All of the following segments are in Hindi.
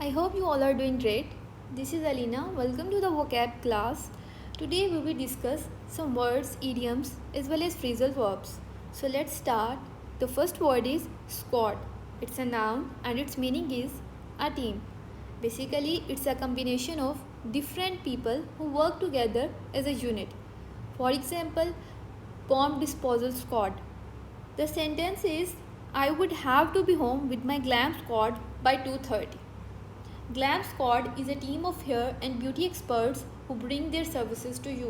I hope you all are doing great. This is Alina. Welcome to the vocab class. Today we will discuss some words, idioms as well as phrasal verbs. So let's start. The first word is squad. It's a noun and its meaning is a team. Basically, it's a combination of different people who work together as a unit. For example, bomb disposal squad. The sentence is I would have to be home with my glam squad by 2:30. Glam Squad is a team of hair and beauty experts who bring their services to you.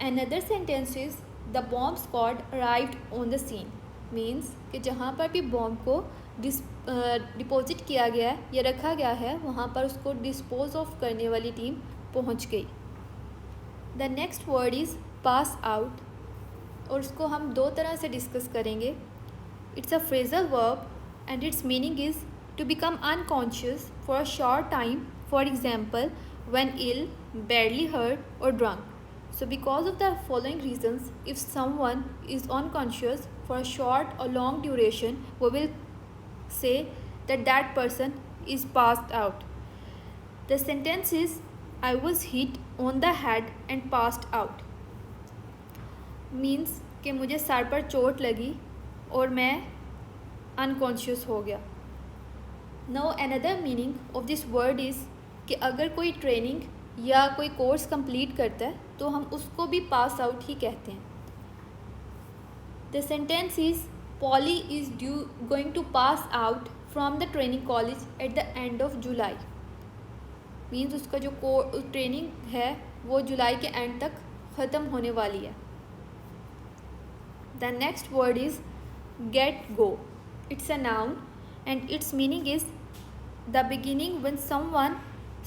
Another sentence is the bomb squad arrived on the scene. Means कि जहाँ पर भी बॉम्ब को डिपॉजिट किया गया है या रखा गया है वहाँ पर उसको डिस्पोज ऑफ करने वाली टीम पहुँच गई. The next word is pass out और उसको हम दो तरह से डिस्कस करेंगे. It's a phrasal verb and it's meaning is to become unconscious for a short time, for example, when ill, badly hurt or drunk. So because of the following reasons, if someone is unconscious for a short or long duration, we will say that that person is passed out. The sentence is, I was hit on the head and passed out. Means कि मुझे सर पर चोट लगी और मैं unconscious हो गया. Now another meaning of this word is कि अगर कोई ट्रेनिंग या कोई कोर्स कंप्लीट करता है तो हम उसको भी पास आउट ही कहते हैं. The sentence is Polly is going to pass out from the training college at the end of July. Means उसका जो ट्रेनिंग है वो जुलाई के एंड तक ख़त्म होने वाली है. The next word is get go. It's a noun and its meaning is the beginning when someone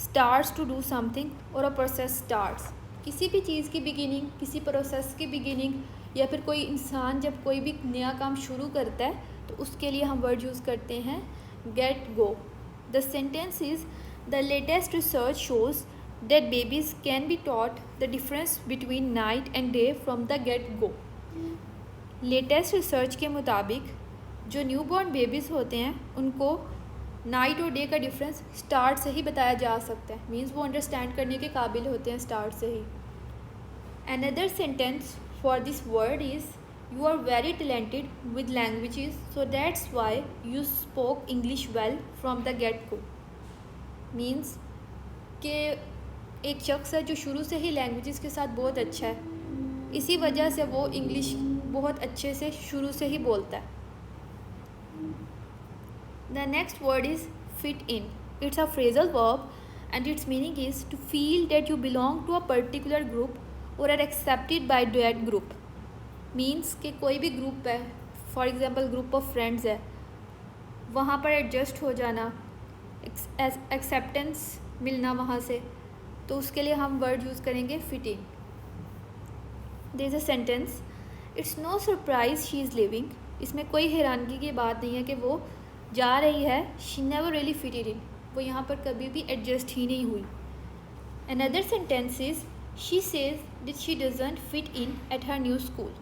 starts to do something or a process starts. किसी भी चीज़ की बिगिनिंग, किसी प्रोसेस की बिगिनिंग या फिर कोई इंसान जब कोई भी नया काम शुरू करता है तो उसके लिए हम वर्ड यूज़ करते हैं get go. The sentence is the latest research shows that babies can be taught the difference between night and day from the get go. Latest research के मुताबिक जो न्यूबॉर्न बेबीज़ होते हैं उनको नाइट और डे का डिफरेंस स्टार्ट से ही बताया जा सकता है. मीन्स वो अंडरस्टैंड करने के काबिल होते हैं स्टार्ट से ही. Another sentence for this word is you are very talented with languages so that's why you spoke English well from the get go. Means कि एक शख्स है जो शुरू से ही लैंग्वेजेस के साथ बहुत अच्छा है, इसी वजह से वो इंग्लिश बहुत अच्छे से शुरू से ही बोलता है. The next word is fit in. It's a phrasal verb and its meaning is to feel that you belong to a particular group or are accepted by that group. Means कि कोई भी ग्रुप है, for example group of friends है, वहाँ पर एडजस्ट हो जाना, एक्सेप्टेंस मिलना वहाँ से, तो उसके लिए हम वर्ड यूज़ करेंगे fit in. There is a sentence, it's no surprise she is leaving. इसमें कोई हैरानगी की बात नहीं है कि वो जा रही है. She never really fitted in. वो यहाँ पर कभी भी एडजस्ट ही नहीं हुई. Another sentence is she says that she doesn't fit in at her new school.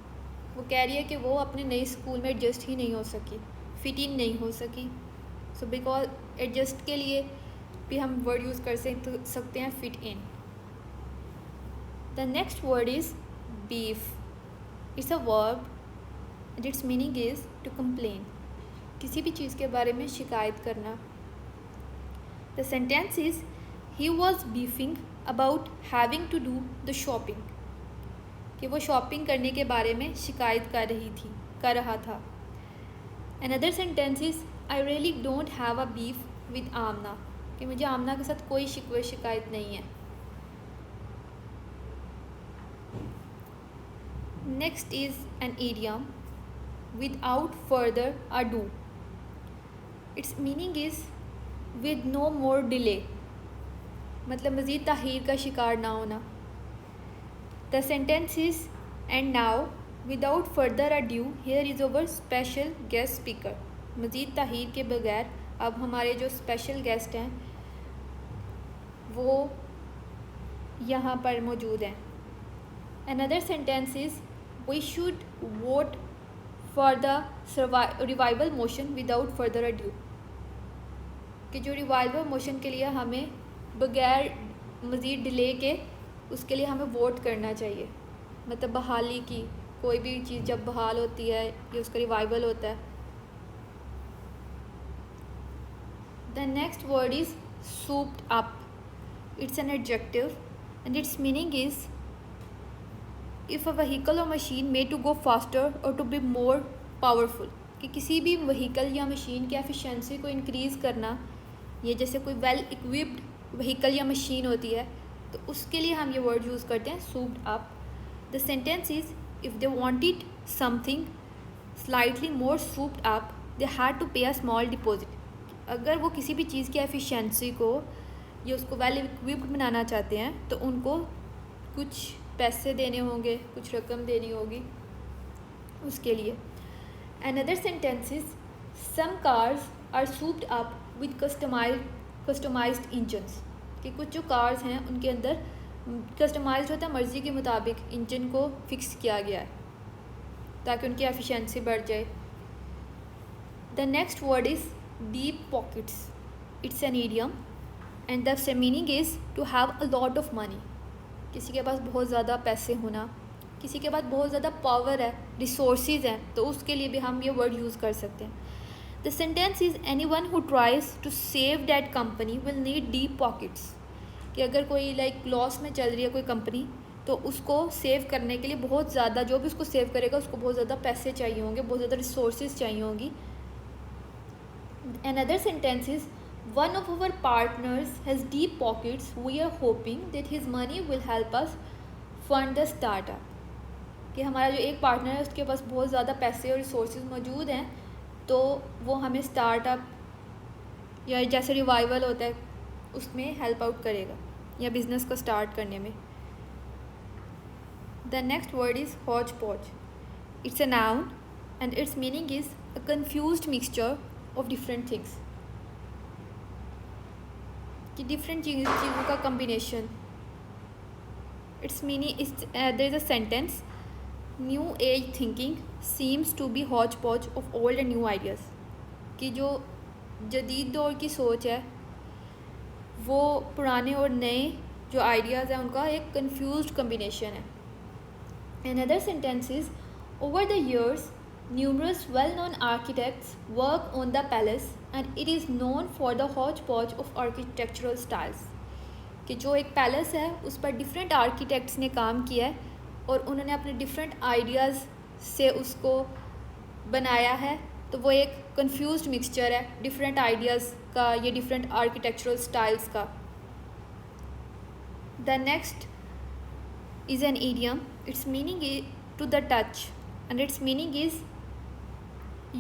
वो कह रही है कि वो अपने नए स्कूल में एडजस्ट ही नहीं हो सकी, फिट इन नहीं हो सकी. सो बिकॉज एडजस्ट के लिए भी हम वर्ड यूज़ कर सकते हैं fit in. The next word is beef. It's a verb and it's meaning is to complain. किसी भी चीज़ के बारे में शिकायत करना. The sentence is he was beefing about having to do the shopping. कि वो शॉपिंग करने के बारे में शिकायत कर रहा था. Another sentence is I really don't have a beef with Aamna. कि मुझे आमना के साथ कोई शिकायत नहीं है. Next is an idiom without further ado. Its meaning is with no more delay. मतलब मज़ीद ताख़ीर का शिकार ना होना. The sentence is and now without further ado here is our special guest speaker. मज़ीद ताख़ीर के बगैर अब हमारे जो स्पेशल गेस्ट हैं वो यहाँ पर मौजूद हैं. Another sentence is we should vote for the revival motion without further ado. कि जो रिवाइवल मोशन के लिए हमें बगैर मज़ीद डिले के उसके लिए हमें वोट करना चाहिए, मतलब बहाली की कोई भी चीज़ जब बहाल होती है या उसका रिवाइवल होता है. The next word is souped up. It's an adjective and its meaning is if a vehicle or machine made to go faster or to be more powerful. कि किसी भी व्हीकल या मशीन की एफिशिएंसी को इंक्रीज़ करना, ये जैसे कोई वेल इक्विप्ड व्हीकल या मशीन होती है तो उसके लिए हम ये वर्ड यूज़ करते हैं souped up. The sentence is if they wanted something slightly more souped up they had to pay a small deposit. अगर वो किसी भी चीज़ की एफिशिएंसी को या उसको वेल इक्विप्ड बनाना चाहते हैं तो उनको कुछ पैसे देने होंगे, कुछ रकम देनी होगी उसके लिए. Another sentence is some cars are souped up with customized engines. कि कुछ जो कार्स हैं उनके अंदर कस्टमाइज्ड होता है, मर्ज़ी के मुताबिक इंजन को फिक्स किया गया है ताकि उनकी एफिशिएंसी बढ़ जाए. The next word is deep pockets. It's an idiom and the meaning is to have a lot of money. किसी के पास बहुत ज़्यादा पैसे होना, किसी के पास बहुत ज़्यादा पावर है, रिसोर्सेज हैं, तो उसके लिए भी हम ये वर्ड यूज़ कर सकते हैं. The sentence is anyone who tries to save that company will need deep pockets. कि अगर कोई लॉस में चल रही है कोई कंपनी तो उसको सेव करने के लिए बहुत ज़्यादा, जो भी उसको सेव करेगा उसको बहुत ज़्यादा पैसे चाहिए होंगे, बहुत ज़्यादा रिसोर्सेज चाहिए होंगी. Another sentence is one of our partners has deep pockets. We are hoping that his money will help us fund the startup. कि हमारा जो एक पार्टनर है उसके पास बहुत ज़्यादा पैसे और रिसोर्सेज मौजूद हैं तो वो हमें स्टार्टअप या जैसे रिवाइवल होता है उसमें हेल्प आउट करेगा या बिज़नेस को स्टार्ट करने में. The next word is hotchpotch. It's a noun and it's meaning is a confused mixture of different things. कि different चीज़ों का combination. Its meaning is there is a sentence new age thinking seems to be hodgepodge of old and new ideas. कि जो जदीद दौर की सोच है वो पुराने और नए जो आइडियाज़ हैं उनका एक confused combination है. Another sentence is over the years numerous well-known architects work on the palace and it is known for the hodgepodge of architectural styles. कि जो एक पैलेस है उस पर डिफरेंट आर्किटेक्ट्स ने काम किया है और उन्होंने अपने डिफरेंट आइडियाज़ से उसको बनाया है, तो वो एक कंफ्यूज्ड मिक्सचर है डिफरेंट आइडियाज़ का या डिफरेंट आर्किटेक्चरल स्टाइल्स का. The next is an idiom. It's meaning is to the touch and its meaning is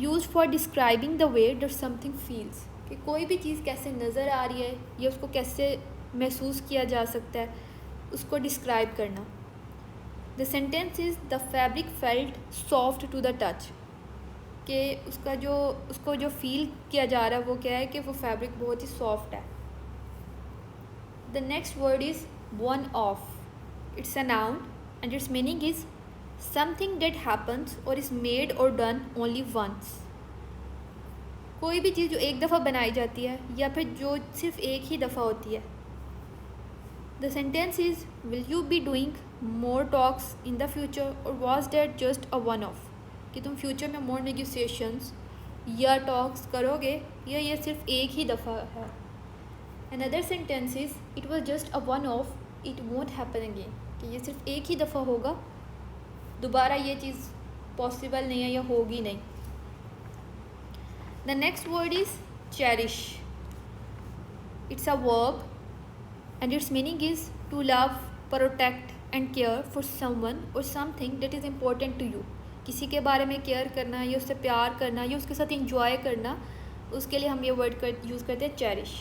used for describing the way that something feels. कि कोई भी चीज़ कैसे नज़र आ रही है या उसको कैसे महसूस किया जा सकता है उसको डिस्क्राइब करना. The sentence is the fabric felt soft to the touch. कि उसको जो फील किया जा रहा है वो क्या है कि वो फैब्रिक बहुत ही सॉफ्ट है. The next word is one of. It's a noun and it's meaning is something that happens or is made or done only once. कोई भी चीज़ जो एक दफ़ा बनाई जाती है या फिर जो सिर्फ एक ही दफ़ा होती है. The sentence is will you be doing more talks in the future or was that just a one off. कि तुम फ्यूचर में more negotiations या talks करोगे या ये सिर्फ एक ही दफ़ा है. Another sentence is it was just a one off, it won't happen again. कि ये सिर्फ एक ही दफ़ा होगा, दोबारा ये चीज़ पॉसिबल नहीं है या होगी नहीं. The next word is cherish. It's a verb and it's meaning is to love, protect and care for someone or something that is important to you. किसी के बारे में केयर करना या उससे प्यार करना या उसके साथ इंजॉय करना, उसके लिए हम ये वर्ड यूज़ करते हैं cherish.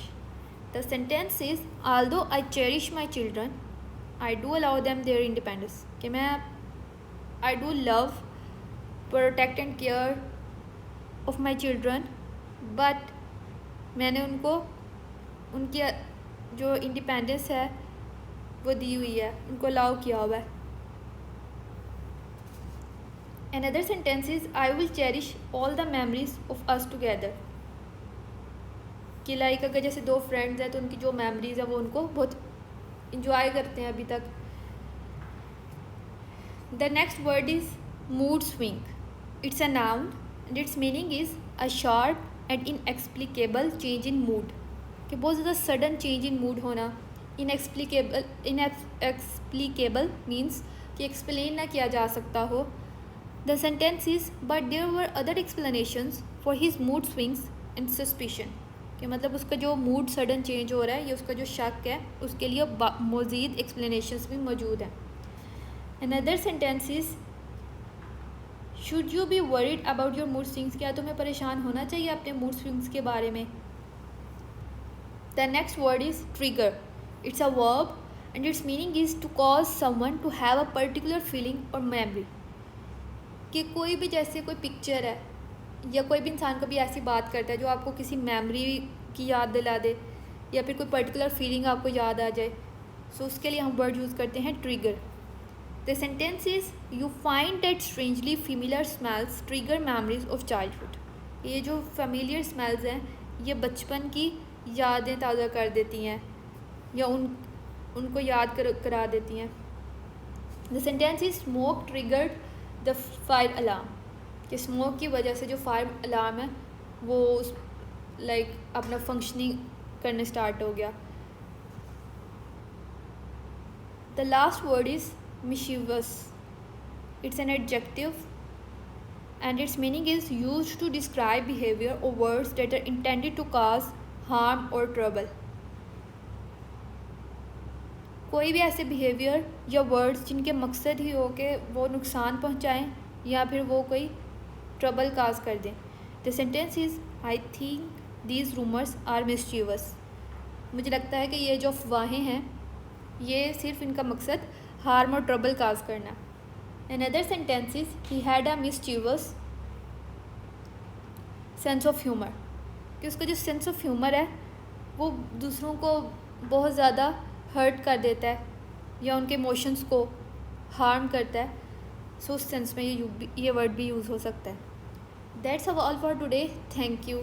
The sentence is although I cherish my children I do allow them their independence. कि मैं I do love, protect and care of my children, but मैंने उनको उनकी जो इंडिपेंडेंस है वो दी हुई है, उनको अलाउ किया हुआ है. Another sentence is I will cherish all the memories of us together. कि लाइक अगर जैसे दो फ्रेंड्स हैं तो उनकी जो मेमोरीज है वो उनको बहुत इंजॉय करते हैं अभी तक। The next word is mood swing. It's a noun and it's meaning is a sharp and inexplicable change in mood, कि बहुत ज़्यादा सडन चेंज इन मूड होना। इनएक्सप्लिकेबल मीन्स कि एक्सप्लेन ना किया जा सकता हो। The sentence is but there were other explanations for his mood swings and suspicion, कि मतलब उसका जो मूड सडन चेंज हो रहा है या उसका जो शक है उसके लिए मज़ीद एक्सप्लेनेशंस भी मौजूद हैं। Another sentence is should you be worried about your mood swings, क्या तुम्हें परेशान होना चाहिए अपने मूड स्विंग्स के बारे में। The next word is trigger. It's a verb and it's meaning is to cause someone to have a particular feeling और मेमोरी, कि कोई भी जैसे कोई पिक्चर है या कोई भी इंसान कभी ऐसी बात करता है जो आपको किसी मेमोरी की याद दिला दे या फिर कोई पर्टिकुलर फीलिंग आपको याद आ जाए, सो उसके लिए हम वर्ड यूज़ करते हैं trigger. The sentence is you find that strangely familiar smells trigger memories of childhood. ये जो फेमिलियर स्मेल्स हैं ये बचपन की यादें ताज़ा कर देती हैं या उनको याद करा देती हैं। The sentence is smoke triggered the fire alarm, कि स्मोक की वजह से जो फायर अलार्म है वो लाइक अपना फंक्शनिंग करने स्टार्ट हो गया। The last word is mischievous. It's an adjective and its meaning is used to describe behavior or words that are intended to cause harm or trouble. कोई भी ऐसे बिहेवियर या वर्ड्स जिनके मकसद ही हो कि वो नुकसान पहुंचाएं या फिर वो कोई ट्रबल काज कर दें। The sentence is I think these rumours are mischievous. मुझे लगता है कि ये जो अफवाहें हैं ये सिर्फ इनका मकसद हार्म और ट्रबल काज करना। Another sentence is he had a mischievous sense of humour, कि उसका जो सेंस ऑफ ह्यूमर है वो दूसरों को बहुत ज़्यादा हर्ट कर देता है या उनके इमोशंस को हार्म करता है, सो उस सेंस में ये वर्ड भी यूज़ हो सकता है। That's all for today, thank you.